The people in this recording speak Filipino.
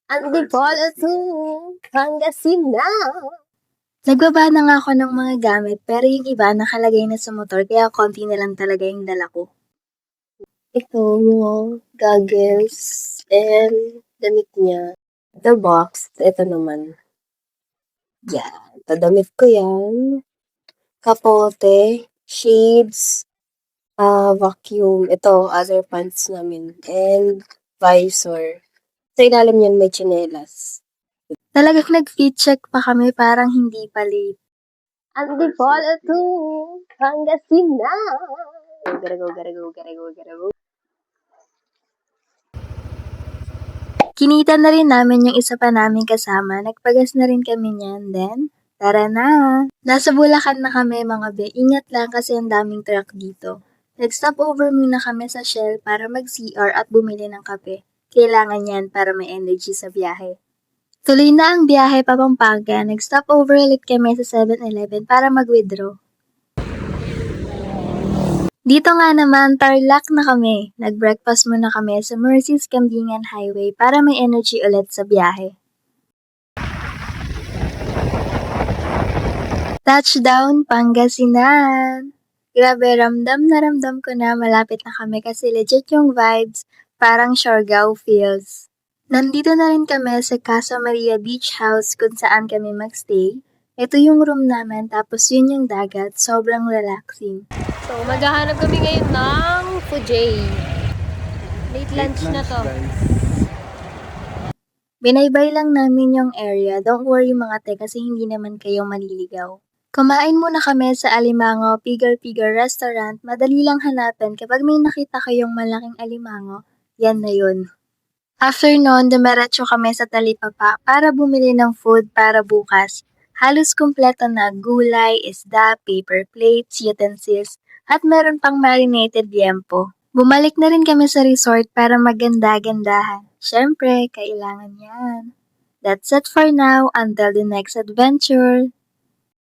Antipolo to Pangasinan. Nagbaba na nga ako ng mga gamit pero yung iba nakalagay na sa motor kaya konti na lang talaga yung dala ko. Ito, mga goggles and damit niya. The box, ito naman. Yan, ito damit ko yan. Kapote, shades, vacuum. Ito, other pants namin. And visor. Sa ilalim yan may tsinelas. Talagang nag-fit check pa kami parang hindi pa late. Antipolo to Pangasinan. Gotta go. Kinita na rin namin yung isa pa naming kasama, nagpagas na rin kami niyan, then tara na! Nasa Bulacan na kami mga be, ingat lang kasi ang daming truck dito. Nag-stop over muna kami sa Shell para mag-CR at bumili ng kape. Kailangan yan para may energy sa biyahe. Tuloy na ang biyahe pa Pampanga, nag-stop over ulit kami sa 7-Eleven para mag-withdraw. Dito nga naman, Tarlac na kami. Nag-breakfast muna kami sa Mercy's Cambingan Highway para may energy ulit sa biyahe. Touchdown, Pangasinan! Grabe, ramdam na ramdam ko na malapit na kami kasi legit yung vibes, parang Siargao feels. Nandito na rin kami sa Casa Maria Beach House kung saan kami magstay. Ito yung room namin tapos yun yung dagat, sobrang relaxing. So, maghahanap kami ngayon ng Fujay. Late lunch na to. Binaybay lang namin yung area, don't worry mga te kasi hindi naman kayo maliligaw. Kumain muna kami sa Alimango Pigar Restaurant, madali lang hanapin kapag may nakita kayong malaking alimango, yan na yun. After nun, dumiretso kami sa Talipapa para bumili ng food para bukas. Halos kumpleto na gulay, isda, paper plates, utensils, at meron pang marinated liempo. Bumalik na rin kami sa resort para maganda-gandahan. Syempre, kailangan yan. That's it for now. Until the next adventure.